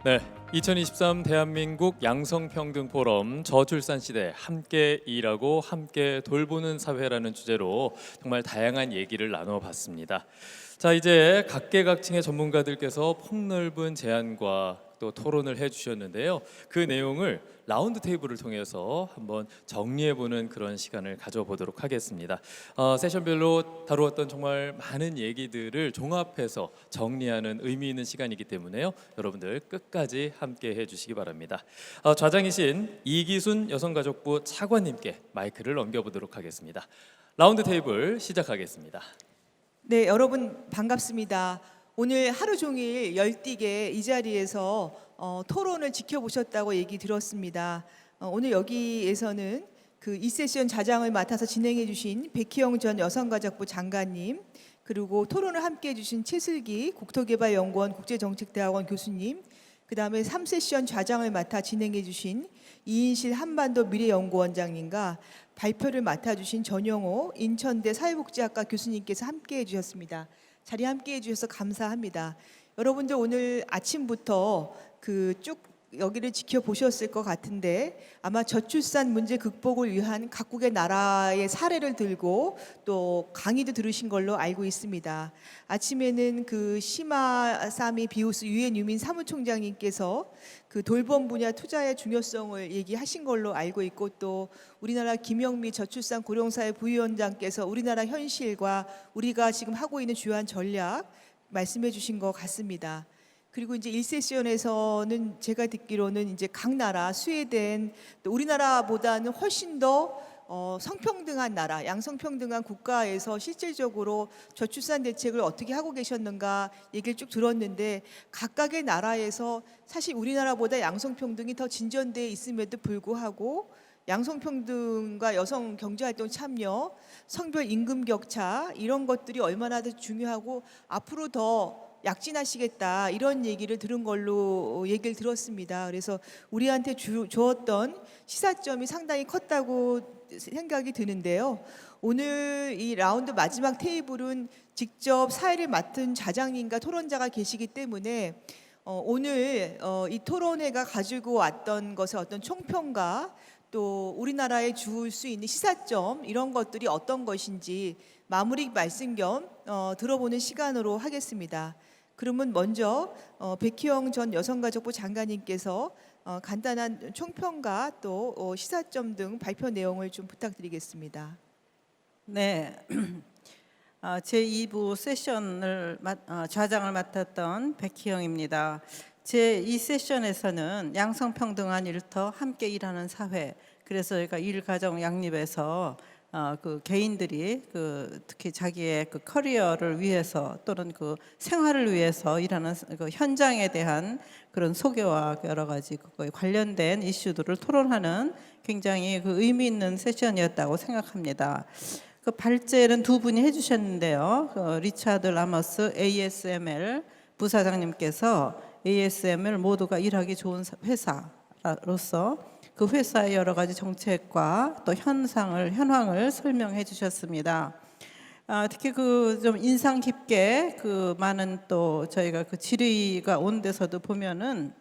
네, 2023 대한민국 양성평등 포럼 저출산 시대 함께 일하고 함께 돌보는 사회라는 주제로 정말 다양한 얘기를 나눠봤습니다. 자, 이제 각계각층의 전문가들께서 폭넓은 제안과 또 토론을 해주셨는데요. 그 내용을 라운드 테이블을 통해서 한번 정리해보는 그런 시간을 가져보도록 하겠습니다. 세션별로 다루었던 정말 많은 얘기들을 종합해서 정리하는 의미 있는 시간이기 때문에요. 여러분들 끝까지 함께 해주시기 바랍니다. 좌장이신 이기순 여성가족부 차관님께 마이크를 넘겨보도록 하겠습니다. 라운드 테이블 시작하겠습니다. 네, 여러분 반갑습니다. 오늘 하루 종일 열띠게 이 자리에서 토론을 지켜보셨다고 얘기 들었습니다. 오늘 여기에서는 그 이 세션 좌장을 맡아서 진행해 주신 백희영 전 여성가족부 장관님, 그리고 토론을 함께 해주신 최슬기 국토개발연구원 국제정책대학원 교수님, 그 다음에 3세션 좌장을 맡아 진행해 주신 이인실 한반도 미래연구원장님과 발표를 맡아주신 전용호 인천대 사회복지학과 교수님께서 함께해 주셨습니다. 자리 함께해 주셔서 감사합니다. 여러분들 오늘 아침부터 쭉 여기를 지켜보셨을 것 같은데 아마 저출산 문제 극복을 위한 각국의 나라의 사례를 들고 또 강의도 들으신 걸로 알고 있습니다. 아침에는 그 시마사미 비우스 유엔 유민 사무총장님께서 그 돌봄 분야 투자의 중요성을 얘기하신 걸로 알고 있고, 또 우리나라 김영미 저출산 고령사회 부위원장께서 우리나라 현실과 우리가 지금 하고 있는 주요한 전략 말씀해 주신 것 같습니다. 그리고 이제 1세션에서는 제가 듣기로는 이제 각 나라 스웨덴 또 우리나라보다는 훨씬 더 성평등한 나라, 양성평등한 국가에서 실질적으로 저출산 대책을 어떻게 하고 계셨는가 얘기를 쭉 들었는데, 각각의 나라에서 사실 우리나라보다 양성평등이 더 진전되어 있음에도 불구하고 양성평등과 여성 경제활동 참여, 성별 임금 격차 이런 것들이 얼마나 더 중요하고 앞으로 더 약진하시겠다 이런 얘기를 들은 걸로 얘기를 들었습니다. 그래서 우리한테 주었던 시사점이 상당히 컸다고 생각이 드는데요. 오늘 이 라운드 마지막 테이블은 직접 사회를 맡은 좌장님과 토론자가 계시기 때문에 오늘 이 토론회가 가지고 왔던 것의 어떤 총평과 또 우리나라에 줄 수 있는 시사점 이런 것들이 어떤 것인지 마무리 말씀 겸 들어보는 시간으로 하겠습니다. 그러면 먼저 백희영 전 여성가족부 장관님께서 간단한 총평과 또 시사점 등 발표 내용을 좀 부탁드리겠습니다. 네, 제2부 세션을 좌장을 맡았던 백희영입니다. 제2세션에서는 양성평등한 일터 함께 일하는 사회, 그래서 저희가 일, 가정, 양립에서 그 개인들이 특히 자기의 그 커리어를 위해서 또는 그 생활을 위해서 일하는 그 현장에 대한 그런 소개와 여러 가지 그거에 관련된 이슈들을 토론하는 굉장히 그 의미 있는 세션이었다고 생각합니다. 그 발제는 두 분이 해주셨는데요. 리차드 라머스 ASML 부사장님께서 ASML 모두가 일하기 좋은 회사로서 그 회사의 여러 가지 정책과 또 현황을 설명해 주셨습니다. 특히 그 좀 인상 깊게 그 많은 또 저희가 그 질의가 온 데서도 보면은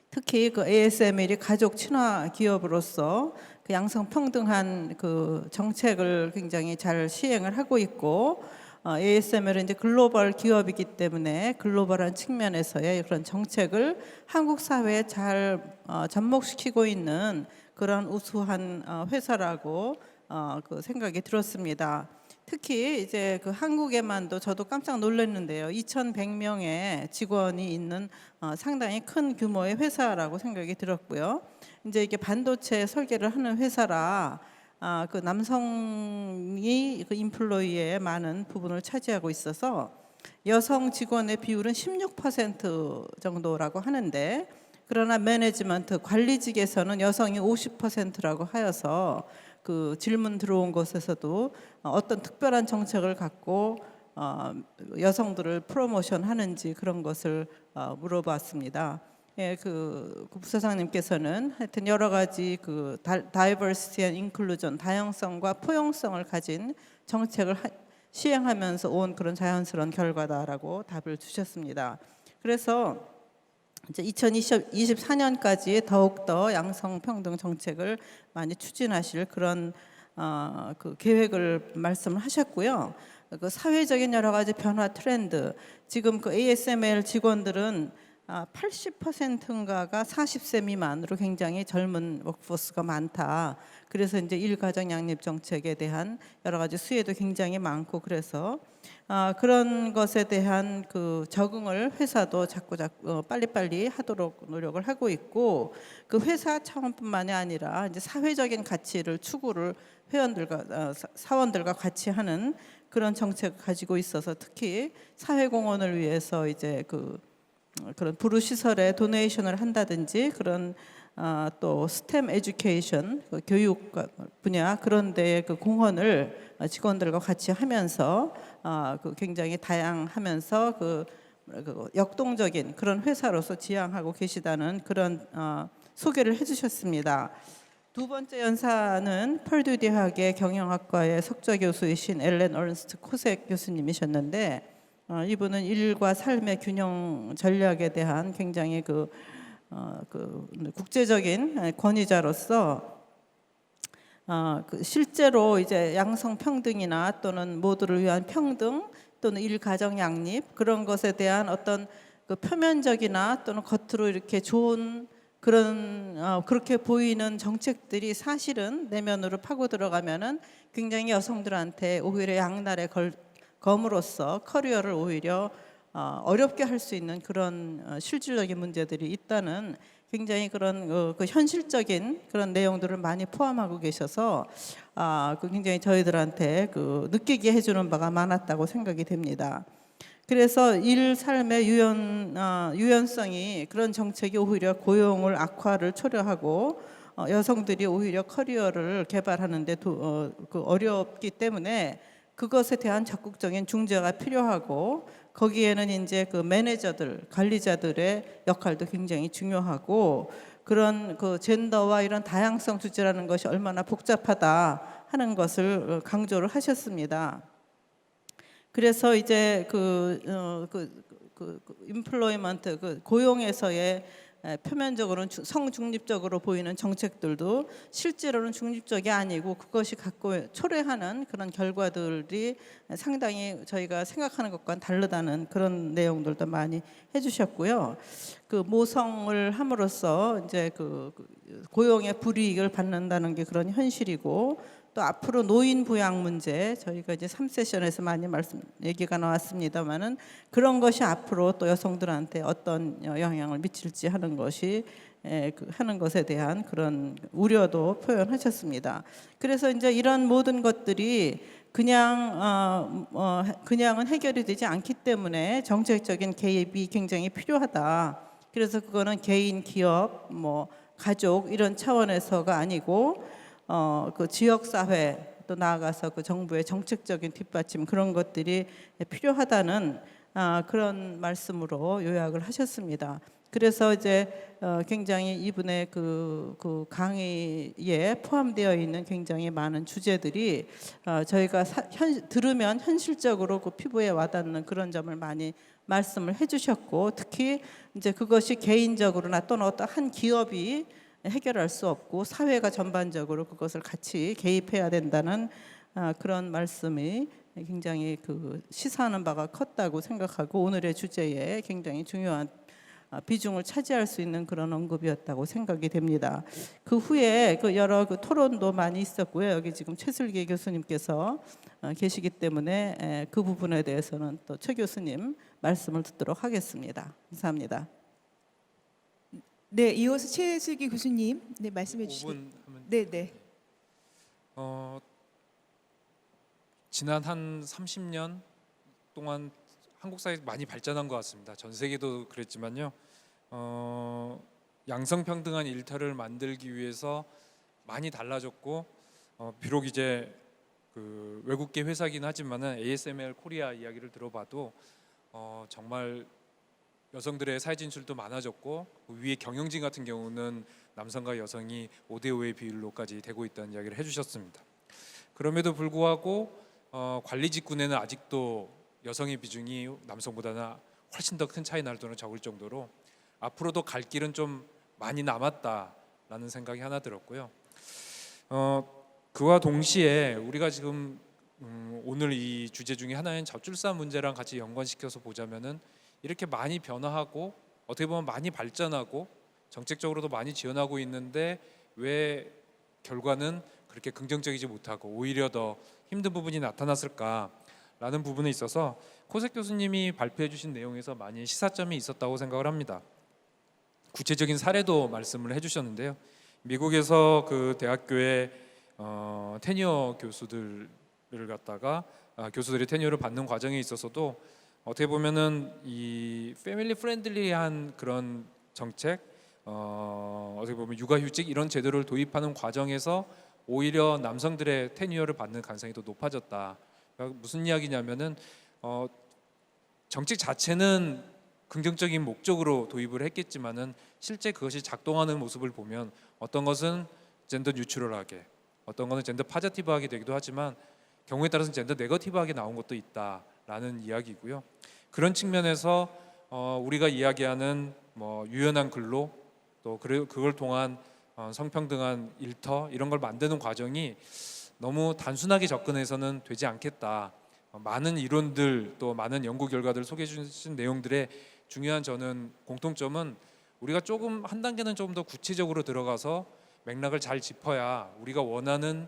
특히 그 ASML이 가족 친화 기업으로서 그 양성평등한 그 정책을 굉장히 잘 시행을 하고 있고, ASML은 이제 글로벌 기업이기 때문에 글로벌한 측면에서의 그런 정책을 한국 사회에 잘 접목시키고 있는 그런 우수한 회사라고 그 생각이 들었습니다. 특히 이제 그 한국에만도 저도 깜짝 놀랐는데요. 2,100명의 직원이 있는 상당히 큰 규모의 회사라고 생각이 들었고요. 이제 이게 반도체 설계를 하는 회사라 그 남성이 그 인플로이의 많은 부분을 차지하고 있어서 여성 직원의 비율은 16% 정도라고 하는데, 그러나 매니지먼트 관리직에서는 여성이 50%라고 하여서 그 질문 들어온 곳에서도 어떤 특별한 정책을 갖고 여성들을 프로모션 하는지 그런 것을 물어봤습니다. 예, 그 부사장님께서는 하여튼 여러 가지 그 다이버시티 앤 인클루전, 다양성과 포용성을 가진 정책을 시행하면서 온 그런 자연스러운 결과다라고 답을 주셨습니다. 그래서 이제 2024년까지 더욱더 양성평등 정책을 많이 추진하실 그런 그 계획을 말씀을 하셨고요. 그 사회적인 여러 가지 변화 트렌드, 지금 그 ASML 직원들은 80%인가가 40세 미만으로 굉장히 젊은 워크포스가 많다. 그래서 이제 일가정 양립 정책에 대한 여러 가지 수혜도 굉장히 많고, 그래서 그런 것에 대한 그 적응을 회사도 자꾸 빨리빨리 하도록 노력을 하고 있고, 그 회사 차원뿐만이 아니라 이제 사회적인 가치를 추구를 회원들과 사원들과 같이 하는 그런 정책을 가지고 있어서, 특히 사회공헌을 위해서 이제 그런 부루 시설에 도네이션을 한다든지, 그런 또 스템 에듀케이션 교육 분야 그런 데에 그 공헌을 직원들과 같이 하면서 굉장히 다양하면서 그 역동적인 그런 회사로서 지향하고 계시다는 그런 소개를 해주셨습니다. 두 번째 연사는 펄듀 대학의 경영학과의 석좌 교수이신 엘렌 얼스트 코색 교수님이셨는데, 이분은 일과 삶의 균형 전략에 대한 굉장히 그 국제적인 권위자로서 실제로 이제 양성 평등이나 또는 모두를 위한 평등 또는 일가정 양립 그런 것에 대한 어떤 그 표면적이나 또는 겉으로 이렇게 좋은 그런 그렇게 보이는 정책들이 사실은 내면으로 파고 들어가면은 굉장히 여성들한테 오히려 양날의 검으로서 커리어를 오히려 어렵게 할 수 있는 그런 실질적인 문제들이 있다는 굉장히 그런 그 현실적인 그런 내용들을 많이 포함하고 계셔서 굉장히 저희들한테 느끼게 해주는 바가 많았다고 생각이 됩니다. 그래서 일 삶의 유연성이 그런 정책이 오히려 고용을 악화를 초래하고 여성들이 오히려 커리어를 개발하는데 어렵기 때문에 그것에 대한 적극적인 중재가 필요하고, 거기에는 이제 그 매니저들, 관리자들의 역할도 굉장히 중요하고, 그런 그 젠더와 이런 다양성 주제라는 것이 얼마나 복잡하다 하는 것을 강조를 하셨습니다. 그래서 이제 임플로이먼트 고용에서의 표면적으로는 성중립적으로 보이는 정책들도 실제로는 중립적이 아니고 그것이 갖고 초래하는 그런 결과들이 상당히 저희가 생각하는 것과는 다르다는 그런 내용들도 많이 해주셨고요. 그 모성을 함으로써 이제 고용의 불이익을 받는다는 게 그런 현실이고, 또 앞으로 노인 부양 문제, 저희가 이제 3세션에서 많이 얘기가 나왔습니다만은 그런 것이 앞으로 또 여성들한테 어떤 영향을 미칠지 하는 것이 하는 것에 대한 그런 우려도 표현하셨습니다. 그래서 이제 이런 모든 것들이 그냥은 해결이 되지 않기 때문에 정책적인 개입이 굉장히 필요하다. 그래서 그거는 개인, 기업, 가족 이런 차원에서가 아니고 그 지역 사회 또 나아가서 그 정부의 정책적인 뒷받침 그런 것들이 필요하다는 그런 말씀으로 요약을 하셨습니다. 그래서 이제 굉장히 이분의 그 강의에 포함되어 있는 굉장히 많은 주제들이 저희가 들으면 현실적으로 그 피부에 와닿는 그런 점을 많이 말씀을 해주셨고, 특히 이제 그것이 개인적으로나 또는 어떤 한 기업이 해결할 수 없고 사회가 전반적으로 그것을 같이 개입해야 된다는 그런 말씀이 굉장히 시사하는 바가 컸다고 생각하고, 오늘의 주제에 굉장히 중요한 비중을 차지할 수 있는 그런 언급이었다고 생각이 됩니다. 그 후에 여러 토론도 많이 있었고요. 여기 지금 최슬기 교수님께서 계시기 때문에 그 부분에 대해서는 또 최 교수님 말씀을 듣도록 하겠습니다. 감사합니다. 네, 이어서 최슬기 교수님 말씀해 주시죠. 네. 지난 한 30년 동안 한국 사회가 많이 발전한 것 같습니다. 전 세계도 그랬지만요. 양성평등한 일터를 만들기 위해서 많이 달라졌고, 비록 이제 외국계 회사긴 하지만은 ASML 코리아 이야기를 들어봐도 정말 여성들의 사회 진출도 많아졌고, 위에 경영진 같은 경우는 남성과 여성이 5대5의 비율로까지 되고 있다는 이야기를 해주셨습니다. 그럼에도 불구하고 관리 직군에는 아직도 여성의 비중이 남성보다는 훨씬 더 큰 차이 날 또는 적을 정도로 앞으로도 갈 길은 좀 많이 남았다라는 생각이 하나 들었고요. 그와 동시에 우리가 지금 오늘 이 주제 중에 하나인 저출산 문제랑 같이 연관시켜서 보자면은 이렇게 많이 변화하고 어떻게 보면 많이 발전하고 정책적으로도 많이 지원하고 있는데 왜 결과는 그렇게 긍정적이지 못하고 오히려 더 힘든 부분이 나타났을까라는 부분에 있어서 코색 교수님이 발표해 주신 내용에서 많이 시사점이 있었다고 생각을 합니다. 구체적인 사례도 말씀을 해주셨는데요. 미국에서 그 대학교의 테니어 교수들을 갖다가 교수들이 테니어를 받는 과정에 있어서도 어떻게 보면은 이 패밀리 프렌들리한 그런 정책, 어떻게 보면 육아휴직 이런 제도를 도입하는 과정에서 오히려 남성들의 테니어를 받는 가능성이 더 높아졌다. 그러니까 무슨 이야기냐면은 정책 자체는 긍정적인 목적으로 도입을 했겠지만은 실제 그것이 작동하는 모습을 보면 어떤 것은 젠더 뉴트럴하게, 어떤 것은 젠더 파저티브하게 되기도 하지만 경우에 따라서는 젠더 네거티브하게 나온 것도 있다라는 이야기고요. 그런 측면에서 우리가 이야기하는 뭐 유연한 근로 또 그걸 통한 성평등한 일터 이런 걸 만드는 과정이 너무 단순하게 접근해서는 되지 않겠다. 많은 이론들 또 많은 연구 결과들 소개해 주신 내용들의 중요한 저는 공통점은 우리가 조금 한 단계는 조금 더 구체적으로 들어가서 맥락을 잘 짚어야 우리가 원하는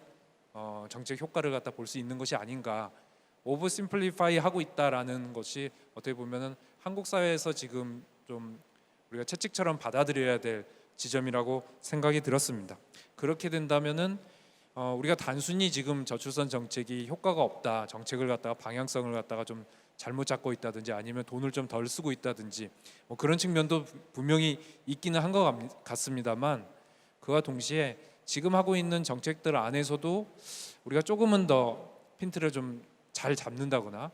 정책 효과를 갖다 볼 수 있는 것이 아닌가. 오버 심플리파이 하고 있다라는 것이 어떻게 보면은 한국 사회에서 지금 좀 우리가 채찍처럼 받아들여야 될 지점이라고 생각이 들었습니다. 그렇게 된다면은 우리가 단순히 지금 저출산 정책이 효과가 없다, 정책을 갖다가 방향성을 갖다가 좀 잘못 잡고 있다든지 아니면 돈을 좀 덜 쓰고 있다든지 뭐 그런 측면도 분명히 있기는 한 것 같습니다만 그와 동시에 지금 하고 있는 정책들 안에서도 우리가 조금은 더 핀트를 좀 잘 잡는다거나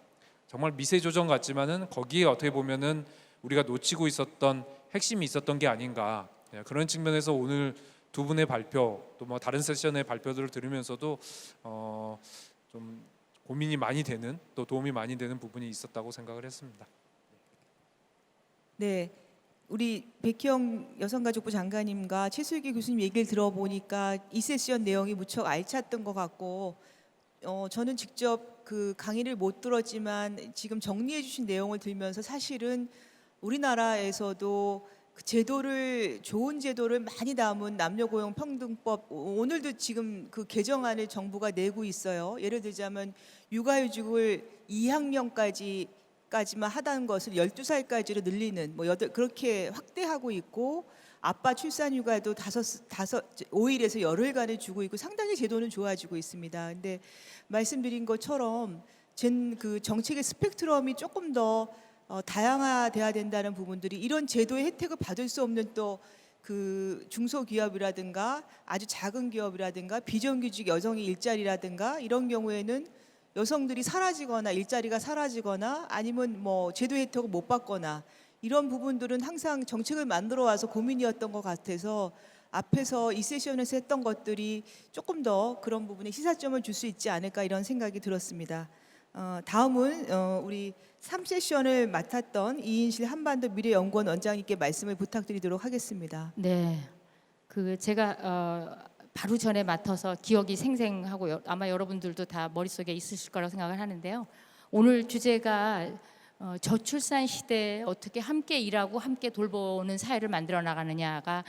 정말 미세 조정 같지만은 거기에 어떻게 보면은 우리가 놓치고 있었던 핵심이 있었던 게 아닌가. 그런 측면에서 오늘 두 분의 발표 또 뭐 다른 세션의 발표들을 들으면서도 좀 고민이 많이 되는 또 도움이 많이 되는 부분이 있었다고 생각을 했습니다. 네, 우리 백희영 여성가족부 장관님과 최슬기 교수님 얘기를 들어보니까 이 세션 내용이 무척 알찼던 것 같고 저는 직접 그 강의를 못 들었지만 지금 정리해 주신 내용을 들으면서 사실은 우리나라에서도 그 제도를 좋은 제도를 많이 담은 남녀고용평등법 오늘도 지금 그 개정안을 정부가 내고 있어요. 예를 들자면 육아휴직을 2학년까지만 하다는 것을 12살까지로 늘리는 뭐 그렇게 확대하고 있고 아빠 출산휴가도 5일에서 열흘간을 주고 있고 상당히 제도는 좋아지고 있습니다. 근데 말씀드린 것처럼 그 정책의 스펙트럼이 조금 더 다양화돼야 된다는 부분들이 이런 제도의 혜택을 받을 수 없는 또 그 중소기업이라든가 아주 작은 기업이라든가 비정규직 여성의 일자리라든가 이런 경우에는 여성들이 사라지거나 일자리가 사라지거나 아니면 뭐 제도 혜택을 못 받거나 이런 부분들은 항상 정책을 만들어 와서 고민이었던 것 같아서 앞에서 이 세션에서 했던 것들이 조금 더 그런 부분에 시사점을 줄 수 있지 않을까 이런 생각이 들었습니다. 다음은 우리 3세션을 맡았던 이인실 한반도 미래연구원 원장님께 말씀을 부탁드리도록 하겠습니다. 네, 그 제가 바로 전에 맡아서 기억이 생생하고 아마 여러분들도 다 머릿속에 있으실 거라고 생각을 하는데요. 오늘 주제가 저출산 시대에 어떻게 함께 일하고 함께 돌보는 사회를 만들어 나가느냐가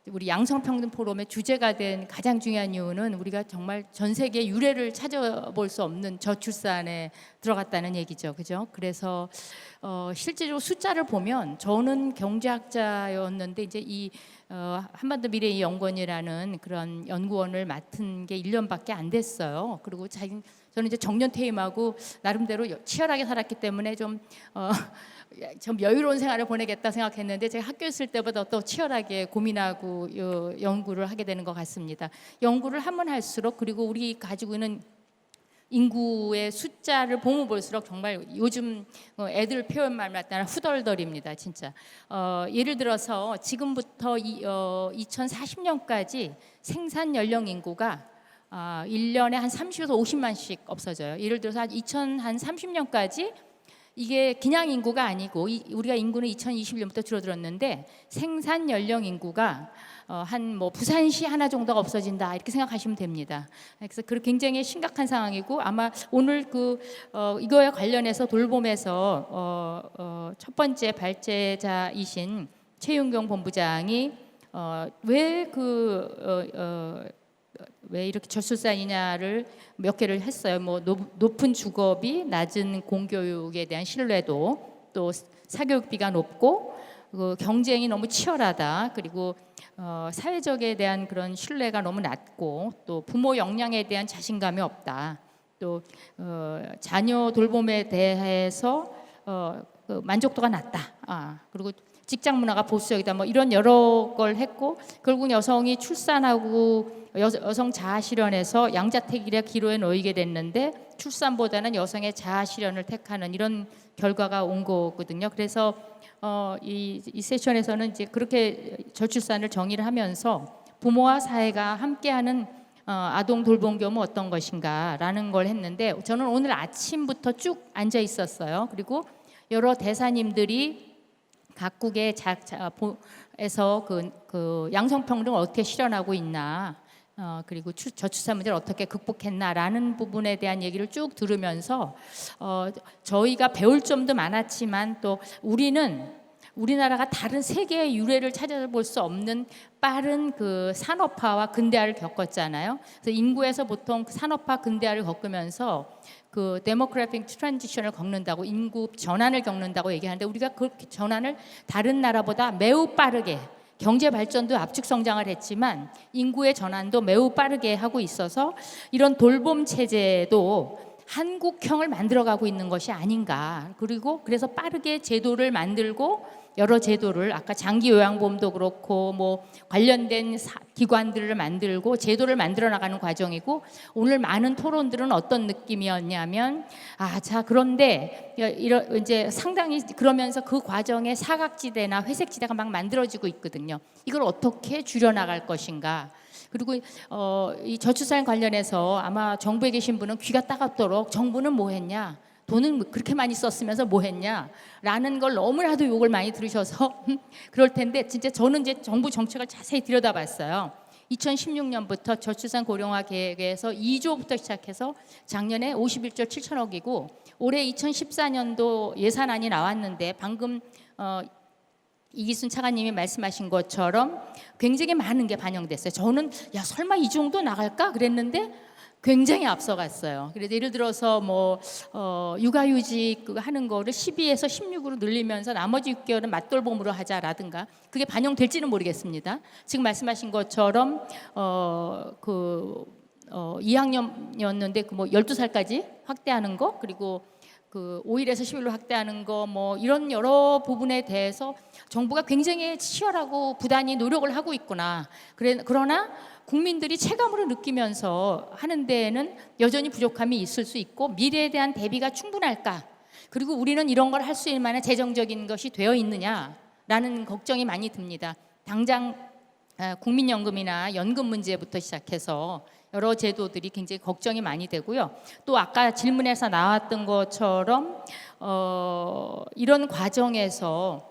우리 양성평등 포럼의 주제가 된 가장 중요한 이유는 우리가 정말 전 세계 유례를 찾아볼 수 없는 저출산에 들어갔다는 얘기죠, 그죠? 그래서 실제로 숫자를 보면 저는 경제학자였는데 이제 이 한반도 미래연구원이라는 그런 연구원을 맡은 게 1년밖에 안 됐어요. 그리고 저는 이제 정년 퇴임하고 나름대로 치열하게 살았기 때문에 좀 여유로운 생활을 보내겠다 생각했는데 제가 학교 있을 때보다 더 치열하게 고민하고 연구를 하게 되는 것 같습니다. 연구를 하면 할수록 그리고 우리 가지고 있는 인구의 숫자를 보면 볼수록 정말 요즘 애들 표현만 따라 후덜덜입니다, 진짜. 예를 들어서 지금부터 2040년까지 생산 연령 인구가 1년에 한 30에서 50만씩 없어져요. 예를 들어서 2030년까지 이게 그냥 인구가 아니고 우리가 인구는 2021년부터 줄어들었는데 생산 연령 인구가 한 뭐 부산시 하나 정도가 없어진다 이렇게 생각하시면 됩니다. 그래서 그 굉장히 심각한 상황이고 아마 오늘 이거에 관련해서 돌봄에서 첫 번째 발제자이신 최윤경 본부장이 왜 이렇게 저출산이냐를 몇 개를 했어요. 뭐 높은 주거비, 낮은 공교육에 대한 신뢰도, 또 사교육비가 높고 경쟁이 너무 치열하다. 그리고 사회적에 대한 그런 신뢰가 너무 낮고 또 부모 역량에 대한 자신감이 없다. 또 자녀 돌봄에 대해서 만족도가 낮다. 그리고 직장 문화가 보수적이다. 뭐 이런 여러 걸 했고 결국 여성이 출산하고 여성 자아 실현에서 양자택일의 기로에 놓이게 됐는데 출산보다는 여성의 자아 실현을 택하는 이런 결과가 온 거거든요. 그래서 이 세션에서는 이제 그렇게 저출산을 정의를 하면서 부모와 사회가 함께하는 아동 돌봄 경우 어떤 것인가라는 걸 했는데 저는 오늘 아침부터 쭉 앉아 있었어요. 그리고 여러 대사님들이 각국의 에서 그 양성평등을 어떻게 실현하고 있나, 그리고 저출산 문제를 어떻게 극복했나라는 부분에 대한 얘기를 쭉 들으면서 저희가 배울 점도 많았지만 또 우리나라가 다른 세계의 유래를 찾아볼 수 없는 빠른 그 산업화와 근대화를 겪었잖아요. 그래서 인구에서 보통 산업화 근대화를 겪으면서 그 데모그래픽 트랜지션을 겪는다고, 인구 전환을 겪는다고 얘기하는데 우리가 그 전환을 다른 나라보다 매우 빠르게, 경제 발전도 압축 성장을 했지만 인구의 전환도 매우 빠르게 하고 있어서 이런 돌봄 체제도 한국형을 만들어가고 있는 것이 아닌가. 그리고 그래서 빠르게 제도를 만들고 여러 제도를, 아까 장기 요양보험도 그렇고 뭐 관련된 기관들을 만들고 제도를 만들어 나가는 과정이고, 오늘 많은 토론들은 어떤 느낌이었냐면 그런데 이제 상당히 그러면서 그 과정에 사각지대나 회색지대가 막 만들어지고 있거든요. 이걸 어떻게 줄여나갈 것인가. 그리고 이 저출산 관련해서 아마 정부에 계신 분은 귀가 따갑도록 정부는 뭐 했냐, 돈은 그렇게 많이 썼으면서 뭐 했냐 라는 걸 너무나도 욕을 많이 들으셔서 그럴 텐데, 진짜 저는 이제 정부 정책을 자세히 들여다봤어요. 2016년부터 저출산 고령화 계획에서 2조부터 시작해서 작년에 51조 7천억이고 올해 2014년도 예산안이 나왔는데 방금 이기순 차관님이 말씀하신 것처럼 굉장히 많은 게 반영됐어요. 저는 설마 이 정도 나갈까 그랬는데 굉장히 앞서갔어요. 그래서 예를 들어서 뭐 육아휴직 하는 거를 12에서 16으로 늘리면서 나머지 6개월은 맞돌봄으로 하자라든가, 그게 반영될지는 모르겠습니다. 지금 말씀하신 것처럼 2학년이었는데 그 뭐 12살까지 확대하는 거, 그리고 그 5일에서 10일로 확대하는 거, 뭐 이런 여러 부분에 대해서 정부가 굉장히 치열하고 부단히 노력을 하고 있구나. 그러나 국민들이 체감으로 느끼면서 하는 데에는 여전히 부족함이 있을 수 있고, 미래에 대한 대비가 충분할까, 그리고 우리는 이런 걸 할 수 있을 만한 재정적인 것이 되어 있느냐라는 걱정이 많이 듭니다. 당장 국민연금이나 연금 문제부터 시작해서 여러 제도들이 굉장히 걱정이 많이 되고요. 또 아까 질문에서 나왔던 것처럼 이런 과정에서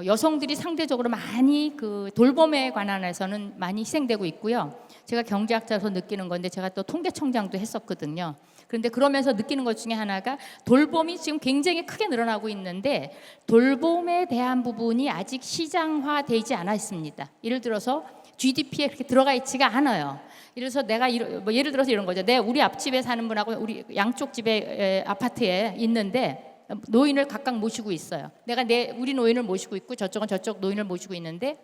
여성들이 상대적으로 많이 그 돌봄에 관한해서는 많이 희생되고 있고요. 제가 경제학자로서 느끼는 건데 제가 또 통계청장도 했었거든요. 그런데 그러면서 느끼는 것 중에 하나가 돌봄이 지금 굉장히 크게 늘어나고 있는데 돌봄에 대한 부분이 아직 시장화되지 않아 있습니다. 예를 들어서 GDP에 그렇게 들어가 있지가 않아요. 그래서 내가 예를 들어서 이런 거죠. 우리 앞집에 사는 분하고 우리 양쪽 집에 아파트에 있는데 노인을 각각 모시고 있어요. 내가 우리 노인을 모시고 있고 저쪽은 저쪽 노인을 모시고 있는데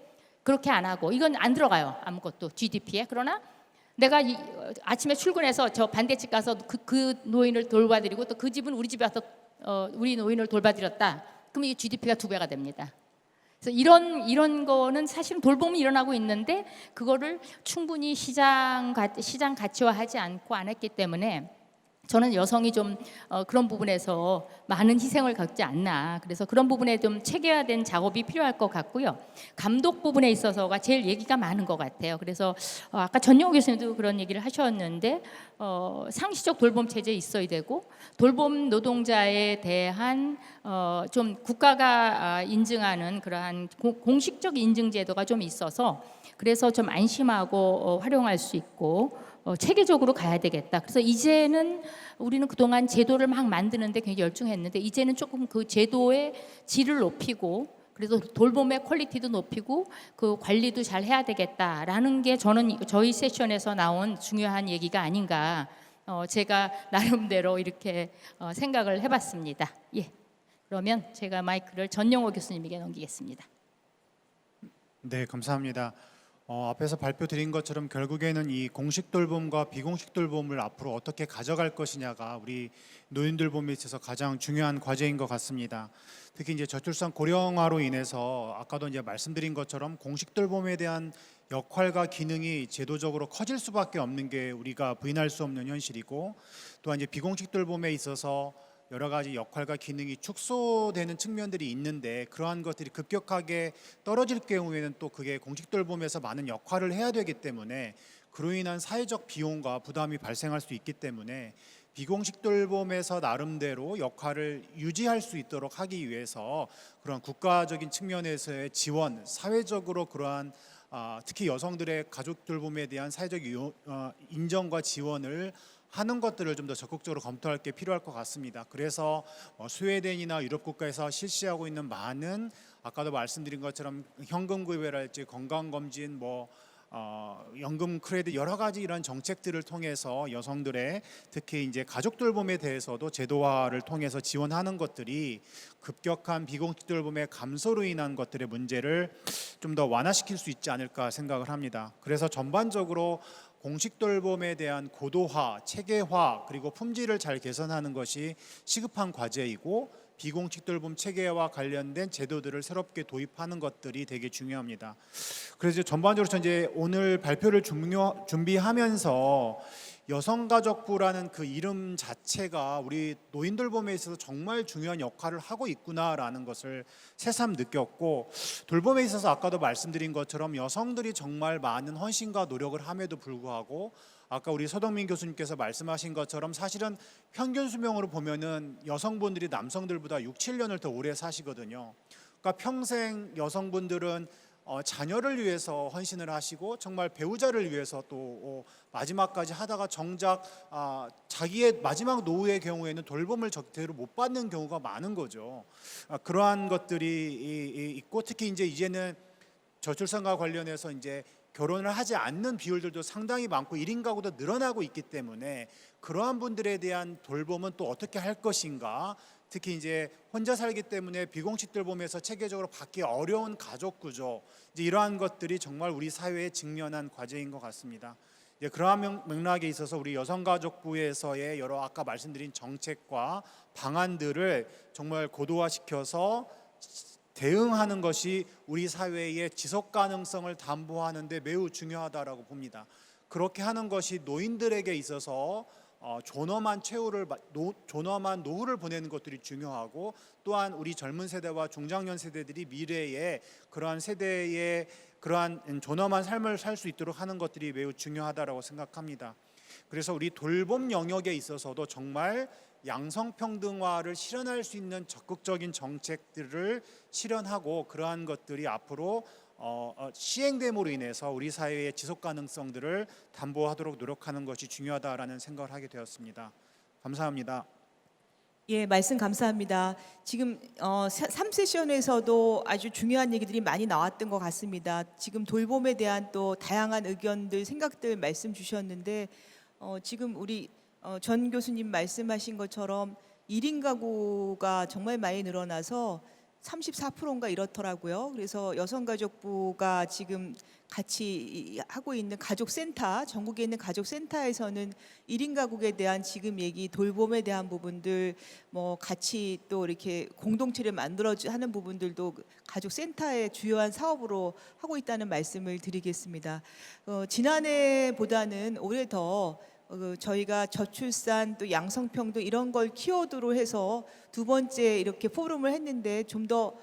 그렇게 안 하고, 이건 안 들어가요. 아무것도 GDP에. 그러나 내가 아침에 출근해서 저 반대집 가서 그 노인을 돌봐드리고 또 그 집은 우리 집에 와서 우리 노인을 돌봐드렸다. 그럼 이게 GDP가 2배가 됩니다. 그래서 이런 거는 사실은 돌봄이 일어나고 있는데 그거를 충분히 시장 가치화하지 않고 안 했기 때문에 저는 여성이 좀 그런 부분에서 많은 희생을 갖지 않나. 그래서 그런 부분에 좀 체계화된 작업이 필요할 것 같고요. 감독 부분에 있어서가 제일 얘기가 많은 것 같아요. 그래서 아까 전용호 교수님도 그런 얘기를 하셨는데 상시적 돌봄 체제 있어야 되고 돌봄 노동자에 대한 좀 국가가 인증하는 그러한 공식적 인증 제도가 좀 있어서 그래서 좀 안심하고 활용할 수 있고 체계적으로 가야 되겠다. 그래서 이제는 우리는 그동안 제도를 막 만드는데 굉장히 열중했는데 이제는 조금 그 제도의 질을 높이고 그래서 돌봄의 퀄리티도 높이고 그 관리도 잘 해야 되겠다라는 게 저는 저희 세션에서 나온 중요한 얘기가 아닌가 제가 나름대로 이렇게 생각을 해봤습니다. 예, 그러면 제가 마이크를 전용호 교수님에게 넘기겠습니다. 네, 감사합니다. 앞에서 발표 드린 것처럼 결국에는 이 공식 돌봄과 비공식 돌봄을 앞으로 어떻게 가져갈 것이냐가 우리 노인 돌봄에 있어서 가장 중요한 과제인 것 같습니다. 특히 이제 저출산 고령화로 인해서 아까도 이제 말씀드린 것처럼 공식 돌봄에 대한 역할과 기능이 제도적으로 커질 수밖에 없는 게 우리가 부인할 수 없는 현실이고, 또한 이제 비공식 돌봄에 있어서 여러 가지 역할과 기능이 축소되는 측면들이 있는데 그러한 것들이 급격하게 떨어질 경우에는 또 그게 공식 돌봄에서 많은 역할을 해야 되기 때문에 그로 인한 사회적 비용과 부담이 발생할 수 있기 때문에 비공식 돌봄에서 나름대로 역할을 유지할 수 있도록 하기 위해서 그런 국가적인 측면에서의 지원, 사회적으로 그러한 특히 여성들의 가족 돌봄에 대한 사회적 인정과 지원을 하는 것들을 좀 더 적극적으로 검토할 게 필요할 것 같습니다. 그래서 스웨덴이나 유럽 국가에서 실시하고 있는 많은 아까도 말씀드린 것처럼 현금 구입이랄지 건강검진, 연금 크레딧 여러 가지 이런 정책들을 통해서 여성들의 특히 이제 가족 돌봄에 대해서도 제도화를 통해서 지원하는 것들이 급격한 비공식 돌봄의 감소로 인한 것들의 문제를 좀 더 완화시킬 수 있지 않을까 생각을 합니다. 그래서 전반적으로 공식 돌봄에 대한 고도화, 체계화 그리고 품질을 잘 개선하는 것이 시급한 과제이고 비공식 돌봄 체계와 관련된 제도들을 새롭게 도입하는 것들이 되게 중요합니다. 그래서 전반적으로 이제 오늘 발표를 준비하면서 여성가족부라는 그 이름 자체가 우리 노인 돌봄에 있어서 정말 중요한 역할을 하고 있구나라는 것을 새삼 느꼈고, 돌봄에 있어서 아까도 말씀드린 것처럼 여성들이 정말 많은 헌신과 노력을 함에도 불구하고 아까 우리 서동민 교수님께서 말씀하신 것처럼 사실은 평균 수명으로 보면은 여성분들이 남성들보다 6, 7년을 더 오래 사시거든요. 그러니까 평생 여성분들은 자녀를 위해서 헌신을 하시고 정말 배우자를 위해서 또 마지막까지 하다가 정작 자기의 마지막 노후의 경우에는 돌봄을 적대로 못 받는 경우가 많은 거죠. 그러한 것들이 있고 특히 이제는 저출산과 관련해서 이제 결혼을 하지 않는 비율들도 상당히 많고 1인 가구도 늘어나고 있기 때문에 그러한 분들에 대한 돌봄은 또 어떻게 할 것인가, 특히 이제 혼자 살기 때문에 비공식 돌봄에서 체계적으로 받기 어려운 가족 구조, 이제 이러한 것들이 정말 우리 사회에 직면한 과제인 것 같습니다. 이제 그러한 맥락에 있어서 우리 여성가족부에서의 여러 아까 말씀드린 정책과 방안들을 정말 고도화시켜서 대응하는 것이 우리 사회의 지속 가능성을 담보하는 데 매우 중요하다라고 봅니다. 그렇게 하는 것이 노인들에게 있어서 존엄한 노후를 보내는 것들이 중요하고, 또한 우리 젊은 세대와 중장년 세대들이 미래에 그러한 세대의 그러한 존엄한 삶을 살 수 있도록 하는 것들이 매우 중요하다라고 생각합니다. 그래서 우리 돌봄 영역에 있어서도 정말 양성평등화를 실현할 수 있는 적극적인 정책들을 실현하고 그러한 것들이 앞으로 시행됨으로 인해서 우리 사회의 지속 가능성들을 담보하도록 노력하는 것이 중요하다라는 생각을 하게 되었습니다. 감사합니다. 예, 말씀 감사합니다. 지금 3세션에서도 아주 중요한 얘기들이 많이 나왔던 것 같습니다. 지금 돌봄에 대한 또 다양한 의견들, 생각들 말씀 주셨는데 지금 우리 전 교수님 말씀하신 것처럼 1인 가구가 정말 많이 늘어나서 34%인가 이렇더라고요. 그래서 여성가족부가 지금 같이 하고 있는 가족센터, 전국에 있는 가족센터에서는 1인 가구에 대한 지금 얘기, 돌봄에 대한 부분들, 같이 또 이렇게 공동체를 만들어 하는 부분들도 가족센터의 주요한 사업으로 하고 있다는 말씀을 드리겠습니다. 지난해보다는 올해 더 저희가 저출산 또 양성평등 이런 걸 키워드로 해서 두 번째 이렇게 포럼을 했는데 좀 더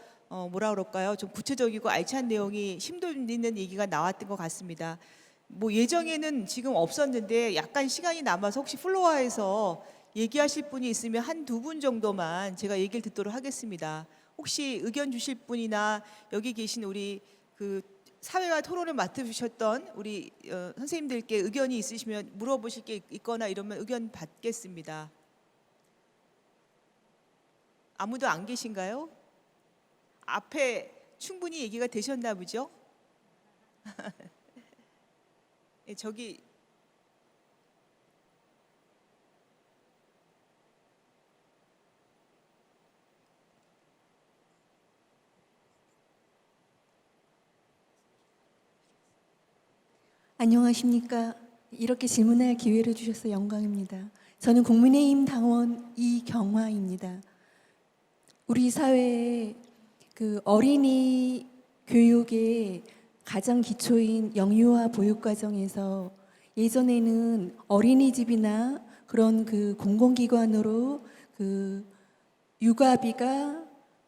뭐라 그럴까요? 좀 구체적이고 알찬 내용이 심도 있는 얘기가 나왔던 것 같습니다. 뭐 예정에는 지금 없었는데 약간 시간이 남아서 혹시 플로어에서 얘기하실 분이 있으면 한 두 분 정도만 제가 얘기를 듣도록 하겠습니다. 혹시 의견 주실 분이나 여기 계신 우리 그 사회와 토론을 맡으셨던 우리 선생님들께 의견이 있으시면 물어보실 게 있거나 이러면 의견 받겠습니다. 아무도 안 계신가요? 앞에 충분히 얘기가 되셨나 보죠? 예, 저기 안녕하십니까. 이렇게 질문할 기회를 주셔서 영광입니다. 저는 국민의힘 당원 이경화입니다. 우리 사회에 그 어린이 교육의 가장 기초인 영유아 보육 과정에서 예전에는 어린이집이나 그런 그 공공기관으로 그 육아비가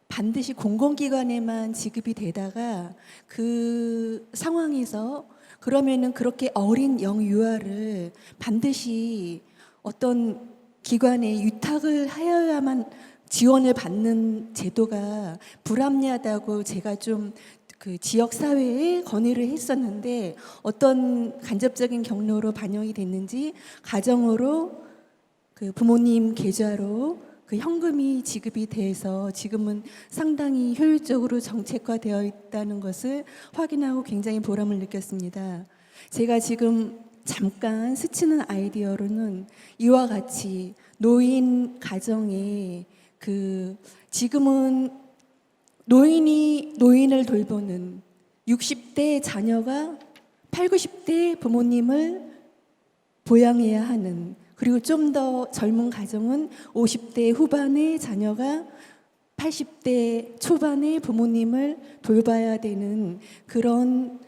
반드시 공공기관에만 지급이 되다가 그 상황에서 그러면은 그렇게 어린 영유아를 반드시 어떤 기관에 유탁을 하여야만 지원을 받는 제도가 불합리하다고 제가 좀 그 지역 사회에 건의를 했었는데 어떤 간접적인 경로로 반영이 됐는지 가정으로 그 부모님 계좌로 그 현금이 지급이 돼서 지금은 상당히 효율적으로 정책화되어 있다는 것을 확인하고 굉장히 보람을 느꼈습니다. 제가 지금 잠깐 스치는 아이디어로는 이와 같이 노인 가정에 그 지금은 노인을 돌보는 60대 자녀가 8, 90대 부모님을 보양해야 하는, 그리고 좀 더 젊은 가정은 50대 후반의 자녀가 80대 초반의 부모님을 돌봐야 되는 그런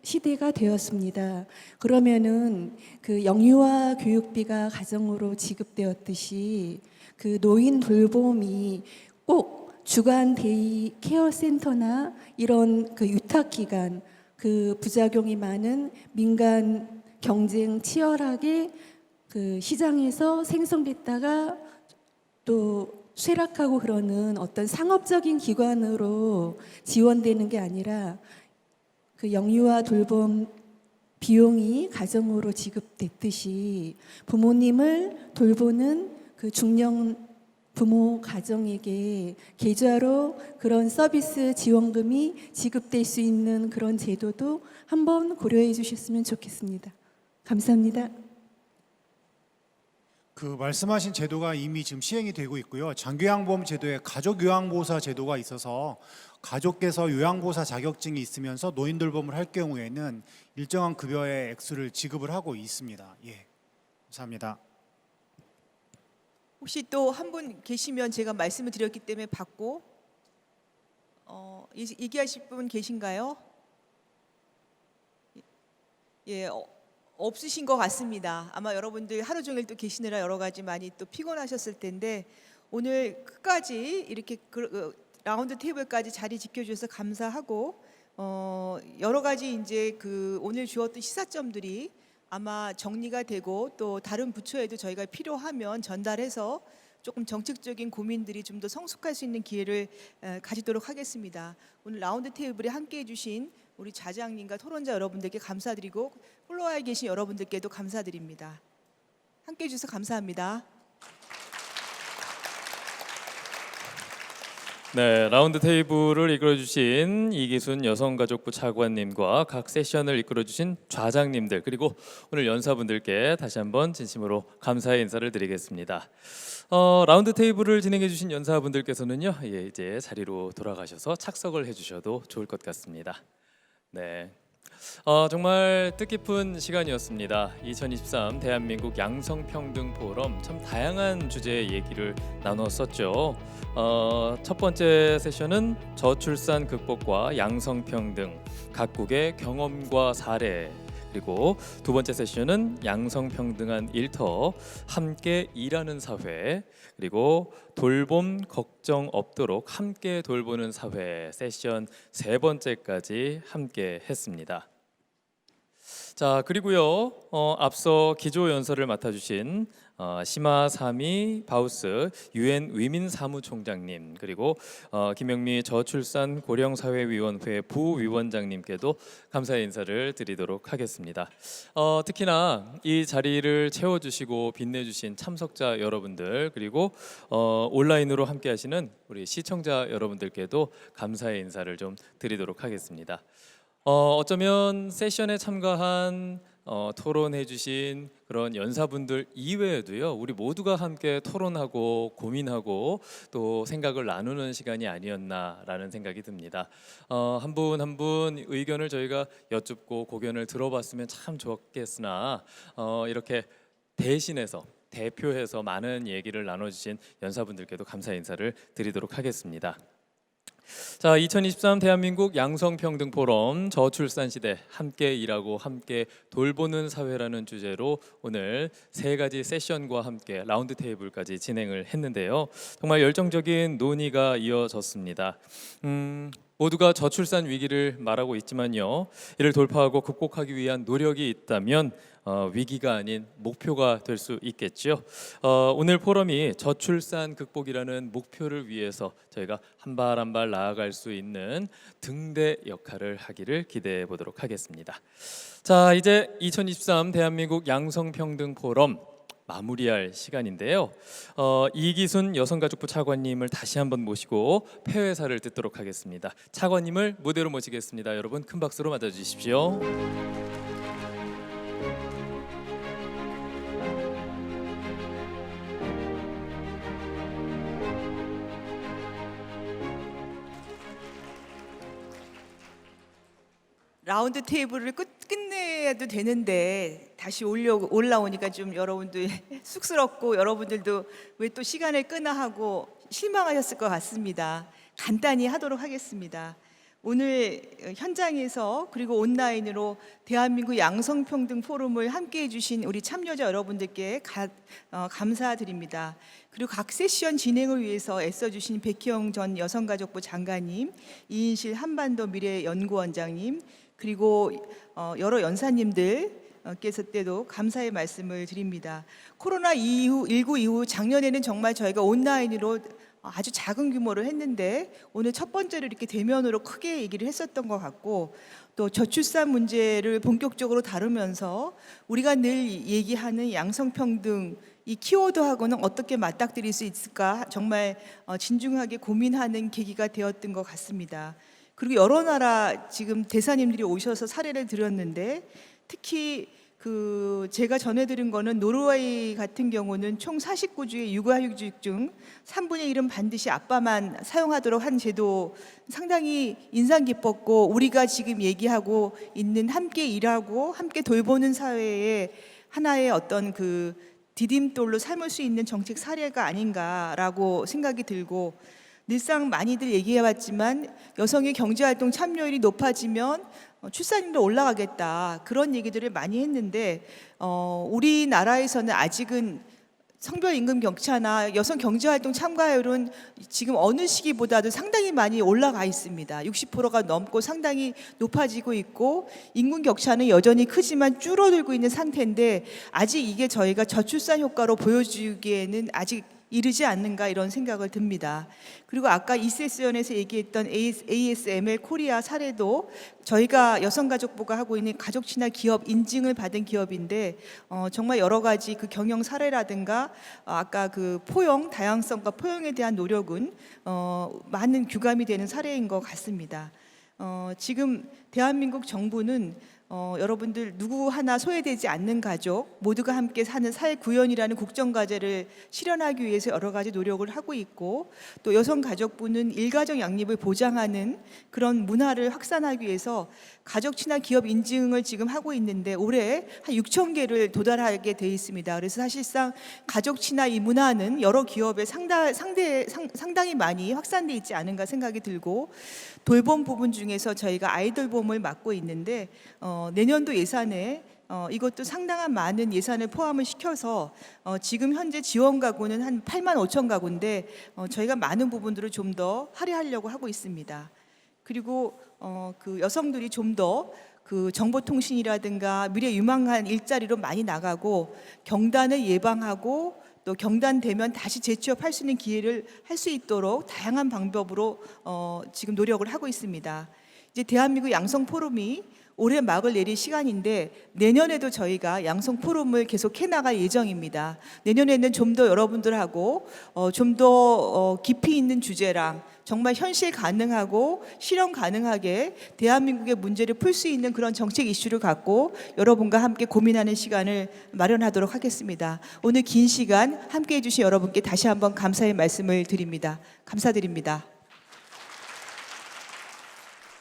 시대가 되었습니다. 그러면은 그 영유아 교육비가 가정으로 지급되었듯이 그 노인 돌봄이 꼭 주간 데이 케어 센터나 이런 그 유탁 기관, 그 부작용이 많은 민간 경쟁 치열하게 그 시장에서 생성됐다가 또 쇠락하고 그러는 어떤 상업적인 기관으로 지원되는 게 아니라 그 영유아 돌봄 비용이 가정으로 지급됐듯이 부모님을 돌보는 그 중년 부모 가정에게 계좌로 그런 서비스 지원금이 지급될 수 있는 그런 제도도 한번 고려해 주셨으면 좋겠습니다. 감사합니다. 그 말씀하신 제도가 이미 지금 시행이 되고 있고요. 장교양보험 제도에 가족요양보호사 제도가 있어서 가족께서 요양보호사 자격증이 있으면서 노인 돌봄을 할 경우에는 일정한 급여의 액수를 지급을 하고 있습니다. 예, 감사합니다. 혹시 또 한 분 계시면 제가 말씀을 드렸기 때문에 받고 얘기하실 분 계신가요? 예, 없으신 것 같습니다. 아마 여러분들 하루 종일 또 계시느라 여러 가지 많이 또 피곤하셨을 텐데 오늘 끝까지 이렇게 라운드 테이블까지 자리 지켜주셔서 감사하고 여러 가지 이제 그 오늘 주었던 시사점들이 아마 정리가 되고 또 다른 부처에도 저희가 필요하면 전달해서 조금 정책적인 고민들이 좀 더 성숙할 수 있는 기회를 가지도록 하겠습니다. 오늘 라운드 테이블에 함께해 주신 우리 좌장님과 토론자 여러분들께 감사드리고 플로어에 계신 여러분들께도 감사드립니다. 함께해 주셔서 감사합니다. 네, 라운드 테이블을 이끌어주신 이기순 여성가족부 차관님과 각 세션을 이끌어주신 좌장님들 그리고 오늘 연사분들께 다시 한번 진심으로 감사의 인사를 드리겠습니다. 라운드 테이블을 진행해주신 연사분들께서는요, 이제 자리로 돌아가셔서 착석을 해주셔도 좋을 것 같습니다. 네. 정말 뜻깊은 시간이었습니다. 2023 대한민국 양성평등 포럼 참 다양한 주제의 얘기를 나눴었죠. 첫 번째 세션은 저출산 극복과 양성평등, 각국의 경험과 사례, 그리고 두 번째 세션은 양성평등한 일터, 함께 일하는 사회, 그리고 돌봄 걱정 없도록 함께 돌보는 사회 세션 세 번째까지 함께 했습니다. 자, 그리고요 앞서 기조 연설을 맡아주신 시마사미 바우스 UN 위민 사무총장님, 그리고 김영미 저출산 고령사회위원회 부위원장님께도 감사의 인사를 드리도록 하겠습니다. 특히나 이 자리를 채워주시고 빛내주신 참석자 여러분들, 그리고 온라인으로 함께하시는 우리 시청자 여러분들께도 감사의 인사를 좀 드리도록 하겠습니다. 어쩌면 세션에 참가한 토론해주신 그런 연사분들 이외에도요, 우리 모두가 함께 토론하고 고민하고 또 생각을 나누는 시간이 아니었나라는 생각이 듭니다. 한 분 한 분 의견을 저희가 여쭙고 고견을 들어봤으면 참 좋겠으나 이렇게 대신해서 대표해서 많은 얘기를 나눠주신 연사분들께도 감사의 인사를 드리도록 하겠습니다. 자, 2023 대한민국 양성평등 포럼 저출산 시대 함께 일하고 함께 돌보는 사회라는 주제로 오늘 세 가지 세션과 함께 라운드 테이블까지 진행을 했는데요. 정말 열정적인 논의가 이어졌습니다. 모두가 저출산 위기를 말하고 있지만요, 이를 돌파하고 극복하기 위한 노력이 있다면 위기가 아닌 목표가 될 수 있겠죠. 오늘 포럼이 저출산 극복이라는 목표를 위해서 저희가 한 발 한 발 나아갈 수 있는 등대 역할을 하기를 기대해 보도록 하겠습니다. 자, 이제 2023 대한민국 양성평등 포럼 마무리할 시간인데요. 이기순 여성가족부 차관님을 다시 한번 모시고 폐회사를 듣도록 하겠습니다. 차관님을 무대로 모시겠습니다. 여러분 큰 박수로 맞아주십시오. 라운드 테이블을 끝내도 되는데 다시 올라오니까 좀 여러분들 쑥스럽고 여러분들도 왜 또 시간을 끄나 하고 실망하셨을 것 같습니다. 간단히 하도록 하겠습니다. 오늘 현장에서 그리고 온라인으로 대한민국 양성평등 포럼을 함께 해주신 우리 참여자 여러분들께 감사드립니다. 그리고 각 세션 진행을 위해서 애써주신 백희영 전 여성가족부 장관님, 이인실 한반도 미래연구원장님, 그리고 여러 연사님들께서 때도 감사의 말씀을 드립니다. 코로나19 이후 작년에는 정말 저희가 온라인으로 아주 작은 규모로 했는데 오늘 첫 번째로 이렇게 대면으로 크게 얘기를 했었던 것 같고, 또 저출산 문제를 본격적으로 다루면서 우리가 늘 얘기하는 양성평등 이 키워드하고는 어떻게 맞닥뜨릴 수 있을까 정말 진중하게 고민하는 계기가 되었던 것 같습니다. 그리고 여러 나라 지금 대사님들이 오셔서 사례를 들었는데, 특히 제가 전해드린 거는 노르웨이 같은 경우는 총 49주의 육아휴직 중 3분의 1은 반드시 아빠만 사용하도록 한 제도, 상당히 인상 깊었고, 우리가 지금 얘기하고 있는 함께 일하고 함께 돌보는 사회의 하나의 어떤 디딤돌로 삼을 수 있는 정책 사례가 아닌가라고 생각이 들고, 늘상 많이들 얘기해왔지만 여성의 경제활동 참여율이 높아지면 출산율도 올라가겠다, 그런 얘기들을 많이 했는데 우리나라에서는 아직은 성별 임금 격차나 여성 경제활동 참가율은 지금 어느 시기보다도 상당히 많이 올라가 있습니다. 60%가 넘고 상당히 높아지고 있고, 인구 격차는 여전히 크지만 줄어들고 있는 상태인데 아직 이게 저희가 저출산 효과로 보여주기에는 아직 이르지 않는가, 이런 생각을 듭니다. 그리고 아까 이세스연에서 얘기했던 ASML 코리아 사례도 저희가 여성가족부가 하고 있는 가족친화 기업 인증을 받은 기업인데 정말 여러 가지 경영 사례라든가 아까 포용, 다양성과 포용에 대한 노력은 많은 규감이 되는 사례인 것 같습니다. 지금 대한민국 정부는 여러분들 누구 하나 소외되지 않는 가족, 모두가 함께 사는 사회 구현이라는 국정과제를 실현하기 위해서 여러 가지 노력을 하고 있고, 또 여성가족부는 일가정 양립을 보장하는 그런 문화를 확산하기 위해서 가족 친화 기업 인증을 지금 하고 있는데 올해 한 6천 개를 도달하게 돼 있습니다. 그래서 사실상 가족 친화 이 문화는 여러 기업에 상당히 많이 확산돼 있지 않은가 생각이 들고, 돌봄 부분 중에서 저희가 아이돌봄을 맡고 있는데 내년도 예산에 이것도 상당한 많은 예산을 포함을 시켜서 지금 현재 지원 가구는 한 8만 5천 가구인데 저희가 많은 부분들을 좀 더 할애하려고 하고 있습니다. 그리고 그 여성들이 좀 더 그 정보통신이라든가 미래 유망한 일자리로 많이 나가고 경단을 예방하고 또 경단되면 다시 재취업할 수 있는 기회를 할 수 있도록 다양한 방법으로 지금 노력을 하고 있습니다. 이제 대한민국 양성 포럼이 올해 막을 내릴 시간인데 내년에도 저희가 양성 포럼을 계속 해나갈 예정입니다. 내년에는 좀 더 여러분들하고 좀 더 깊이 있는 주제랑 정말 현실 가능하고 실현 가능하게 대한민국의 문제를 풀 수 있는 그런 정책 이슈를 갖고 여러분과 함께 고민하는 시간을 마련하도록 하겠습니다. 오늘 긴 시간 함께해 주신 여러분께 다시 한번 감사의 말씀을 드립니다. 감사드립니다.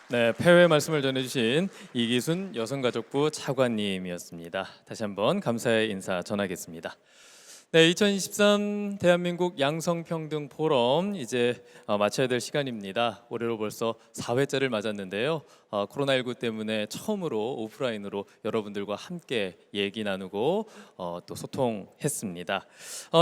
네, 폐회 말씀을 전해주신 이기순 여성가족부 차관님이었습니다. 다시 한번 감사의 인사 전하겠습니다. 네, 2023 대한민국 양성평등 포럼 이제 마쳐야 될 시간입니다. 올해로 벌써 4회째를 맞았는데요. 코로나19 때문에 처음으로 오프라인으로 여러분들과 함께 얘기 나누고 또 소통했습니다.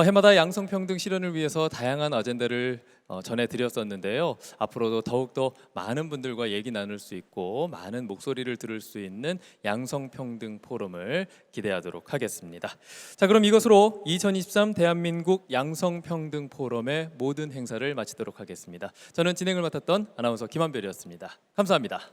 해마다 양성평등 실현을 위해서 다양한 아젠다를 전해드렸었는데요. 앞으로도 더욱더 많은 분들과 얘기 나눌 수 있고 많은 목소리를 들을 수 있는 양성평등 포럼을 기대하도록 하겠습니다. 자, 그럼 이것으로 2023 대한민국 양성평등 포럼의 모든 행사를 마치도록 하겠습니다. 저는 진행을 맡았던 아나운서 김한별이었습니다. 감사합니다.